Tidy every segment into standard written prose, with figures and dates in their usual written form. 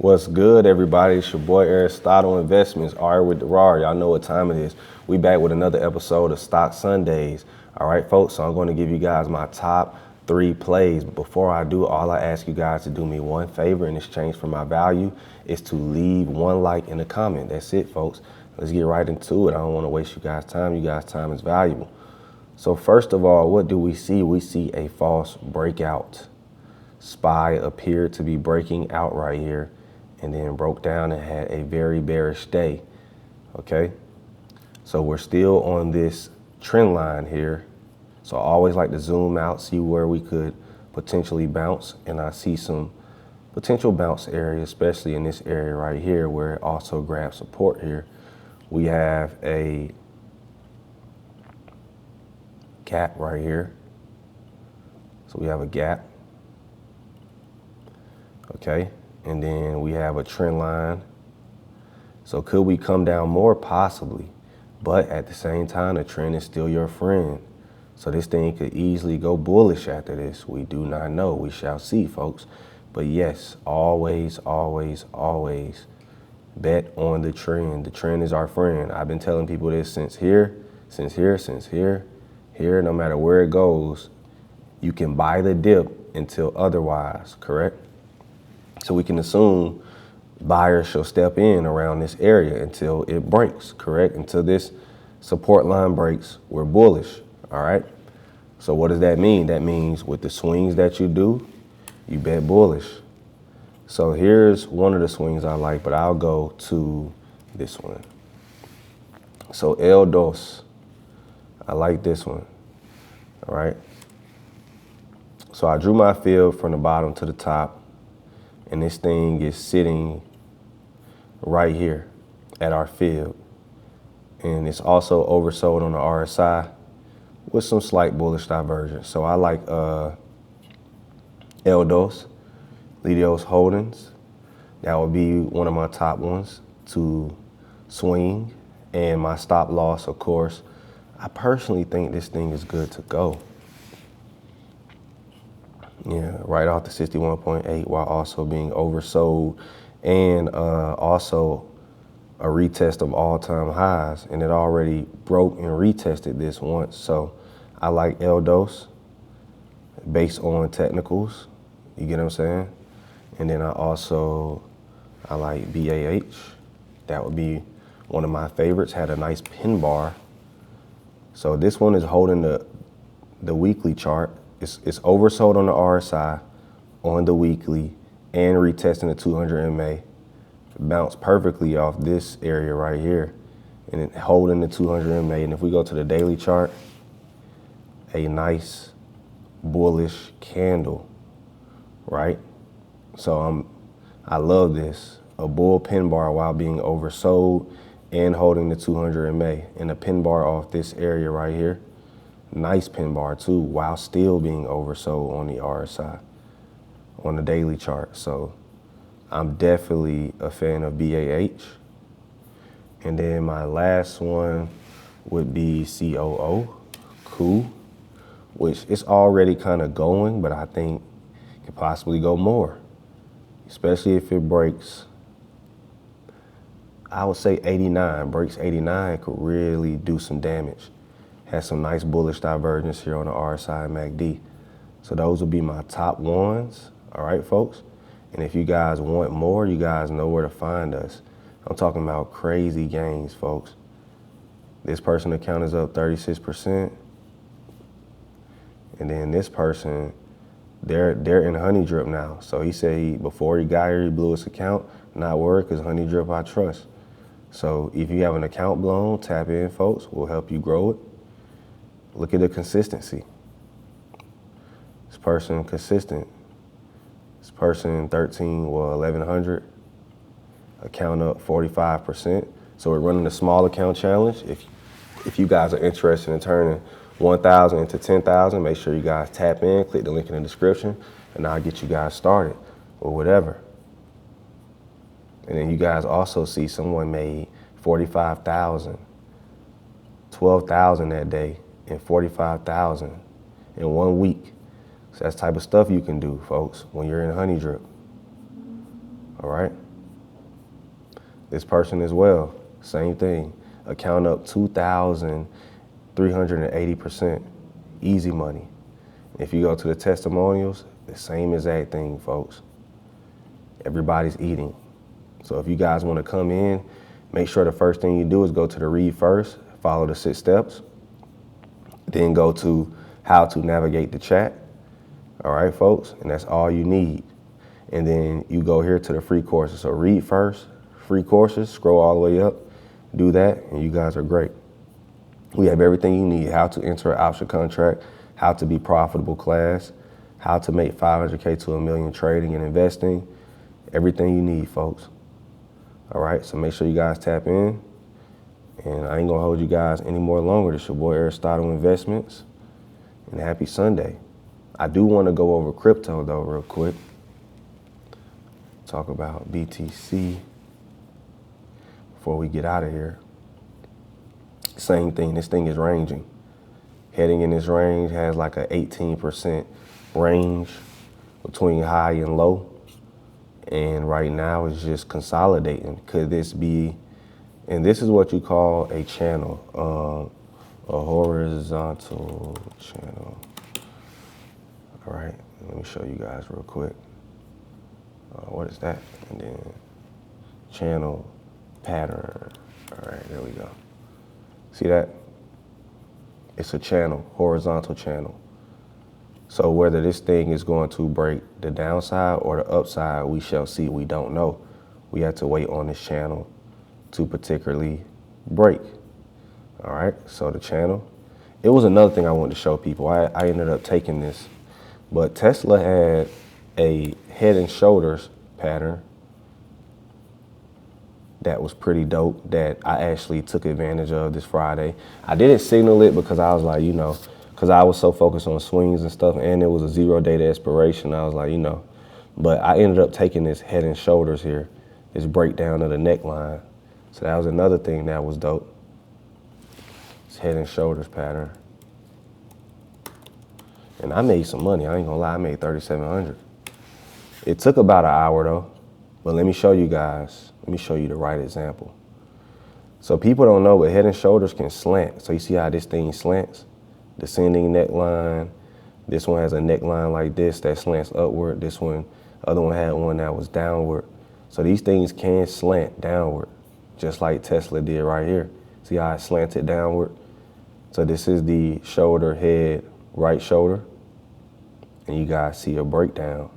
What's good, everybody? It's your boy Aristotle Investments, R with the RAR. Y'all know what time it is. We back with another episode of Stock Sundays. All right, folks, so I'm going to give you guys my top 3 plays. But before I do, all I ask you guys to do me one favor in exchange for my value is to leave one like in the comment. That's it, folks. Let's get right into it. I don't want to waste you guys' time. You guys' time is valuable. So first of all, what do we see? We see a false breakout. SPY appeared to be breaking out right here, and then broke down and had a very bearish day, okay? So we're still on this trend line here. So I always like to zoom out, see where we could potentially bounce, and I see some potential bounce area, especially in this area right here where it also grabs support here. We have a gap right here. So we have a gap, okay? And then we have a trend line. So could we come down more? Possibly. But at the same time, the trend is still your friend. So this thing could easily go bullish after this. We do not know. We shall see, folks. But yes, always, always, always bet on the trend. The trend is our friend. I've been telling people this since here, here, no matter where it goes. You can buy the dip until otherwise, correct? So we can assume buyers shall step in around this area until it breaks, correct? Until this support line breaks, we're bullish, all right? So what does that mean? That means with the swings that you do, you bet bullish. So here's one of the swings I like, but I'll go to this one. So El Dos, I like this one, all right? So I drew my field from the bottom to the top, and this thing is sitting right here at our field. And it's also oversold on the RSI with some slight bullish divergence. So I like El Dos, Lidios Holdings. That would be one of my top ones to swing. And my stop loss, of course, I personally think this thing is good to go. Yeah, right off the 61.8 while also being oversold, and also a retest of all-time highs, and it already broke and retested this once. So I like El Dos based on technicals, you get what I'm saying? And then I like BAH. That would be one of my favorites, had a nice pin bar. So this one is holding the weekly chart. It's oversold on the RSI, on the weekly, and retesting the 200 MA. Bounced perfectly off this area right here, and then holding the 200 MA. And if we go to the daily chart, a nice bullish candle, right? So I love this. A bull pin bar while being oversold and holding the 200 MA, and a pin bar off this area right here. Nice pin bar too, while still being oversold on the RSI, on the daily chart. So I'm definitely a fan of BAH. And then my last one would be COO, which is already kind of going, but I think could possibly go more, especially if it breaks. I would say 89, breaks 89, could really do some damage. Has some nice bullish divergence here on the RSI and MACD. So those would be my top ones, all right, folks? And if you guys want more, you guys know where to find us. I'm talking about crazy gains, folks. This person account is up 36%. And then this person, they're in Honey Drip now. So he said before he got here, he blew his account. Not worried, because Honey Drip I trust. So if you have an account blown, tap in, folks. We'll help you grow it. Look at the consistency. This person consistent. This person 1100. Account up 45%. So we're running the small account challenge. If you guys are interested in turning 1,000 into 10,000, make sure you guys tap in, click the link in the description, and I'll get you guys started or whatever. And then you guys also see someone made 45,000, 12,000 that day, and 45,000 in 1 week. So that's the type of stuff you can do, folks, when you're in Honey Drip. All right? This person as well, same thing. Account up 2,380%. Easy money. If you go to the testimonials, the same exact thing, folks. Everybody's eating. So if you guys want to come in, make sure the first thing you do is go to the read first, follow the 6 steps, then go to how to navigate the chat. All right, folks, and that's all you need. And then you go here to the free courses. So read first, free courses, scroll all the way up, do that, and you guys are great. We have everything you need: how to enter an option contract, how to be profitable class, how to make 500K to $1 million trading and investing, everything you need, folks. All right, so make sure you guys tap in. And I ain't gonna hold you guys any more longer. This your boy Aristotle Investments, and happy Sunday. I do want to go over crypto though real quick. Talk about BTC before we get out of here. Same thing, this thing is ranging. Heading in this range has like a 18% range between high and low. And right now it's just consolidating. Could this be, and this is what you call a channel, a horizontal channel. All right, let me show you guys real quick. What is that? And then channel pattern. All right, there we go. See that? It's a channel, horizontal channel. So whether this thing is going to break the downside or the upside, we shall see. We don't know. We have to wait on this channel to particularly break. All right, so the channel. It was another thing I wanted to show people. I ended up taking this, but Tesla had a head and shoulders pattern that was pretty dope that I actually took advantage of this Friday. I didn't signal it because I was like, because I was so focused on swings and stuff, and it was a 0-day to expiration. I was like, but I ended up taking this head and shoulders here, this breakdown of the neckline. So that was another thing that was dope. This head and shoulders pattern. And I made some money. I ain't gonna lie, I made $3,700. It took about an hour though, but let me show you guys. Let me show you the right example. So people don't know, but head and shoulders can slant. So you see how this thing slants? Descending neckline. This one has a neckline like this that slants upward. This one, other one had one that was downward. So these things can slant downward, just like Tesla did right here. See how it slanted downward? So this is the shoulder, head, right shoulder. And you guys see a breakdown.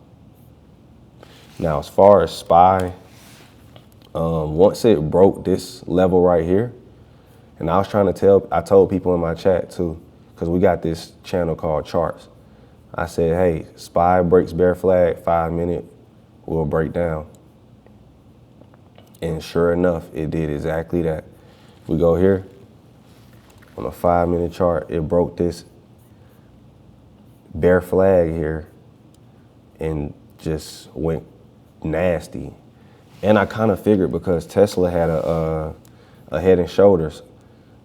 Now, as far as SPY, once it broke this level right here, and I was trying to I told people in my chat too, because we got this channel called Charts. I said, hey, SPY breaks bear flag, 5 minute will break down. And sure enough, it did exactly that. If we go here, on a 5 minute chart, it broke this bear flag here and just went nasty. And I kind of figured because Tesla had a head and shoulders.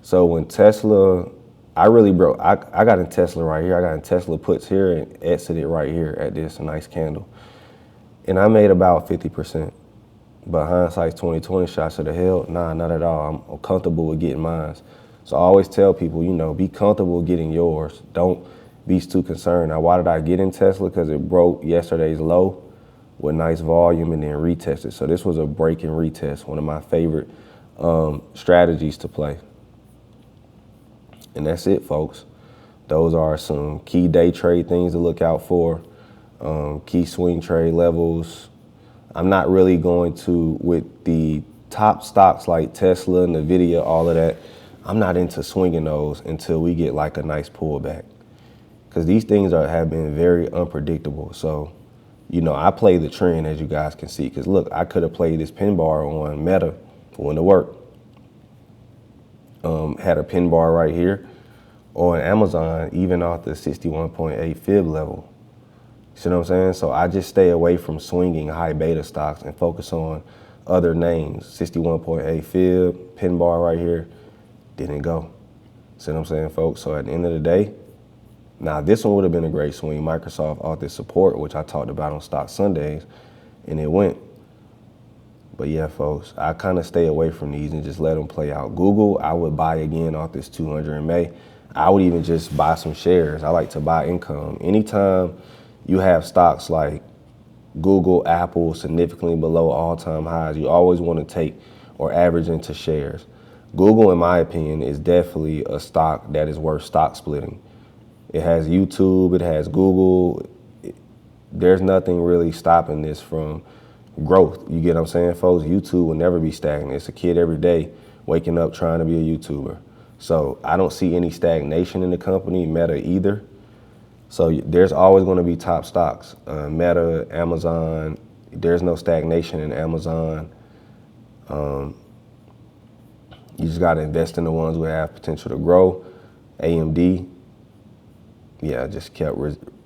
So when Tesla, I really broke, I got in Tesla right here. I got in Tesla puts here and exited right here at this nice candle. And I made about 50%. But hindsight's 20/20, shots to the hell. Nah, not at all. I'm comfortable with getting mine. So I always tell people, be comfortable getting yours. Don't be too concerned. Now, why did I get in Tesla? Because it broke yesterday's low with nice volume and then retested. So this was a break and retest, one of my favorite strategies to play. And that's it, folks. Those are some key day trade things to look out for, key swing trade levels. I'm not really going to, with the top stocks like Tesla, Nvidia, all of that, I'm not into swinging those until we get like a nice pullback. Because these things have been very unpredictable. So, I play the trend, as you guys can see. Because look, I could have played this pin bar on Meta, went to work. Had a pin bar right here on Amazon, even off the 61.8 fib level. You see what I'm saying? So I just stay away from swinging high beta stocks and focus on other names. 61.8 fib, pin bar right here, didn't go. See what I'm saying, folks? So at the end of the day, now this one would have been a great swing. Microsoft off this support, which I talked about on Stock Sundays, and it went. But yeah, folks, I kind of stay away from these and just let them play out. Google, I would buy again off this 200 in May. I would even just buy some shares. I like to buy income. Anytime you have stocks like Google, Apple, significantly below all-time highs, you always want to take or average into shares. Google, in my opinion, is definitely a stock that is worth stock splitting. It has YouTube, it has Google. There's nothing really stopping this from growth. You get what I'm saying, folks? YouTube will never be stagnant. It's a kid every day waking up trying to be a YouTuber. So I don't see any stagnation in the company, Meta either. So there's always going to be top stocks. Meta, Amazon, there's no stagnation in Amazon. You just got to invest in the ones who have potential to grow. AMD, yeah, just kept.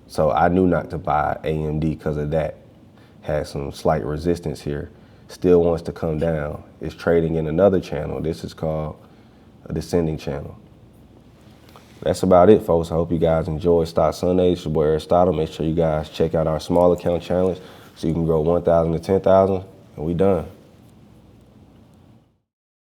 So I knew not to buy AMD because of that. Had some slight resistance here. Still wants to come down. It's trading in another channel. This is called a descending channel. That's about it, folks. I hope you guys enjoy Stock Sundays. It's your boy Aristotle. Make sure you guys check out our small account challenge so you can grow 1,000 to 10,000, and we done.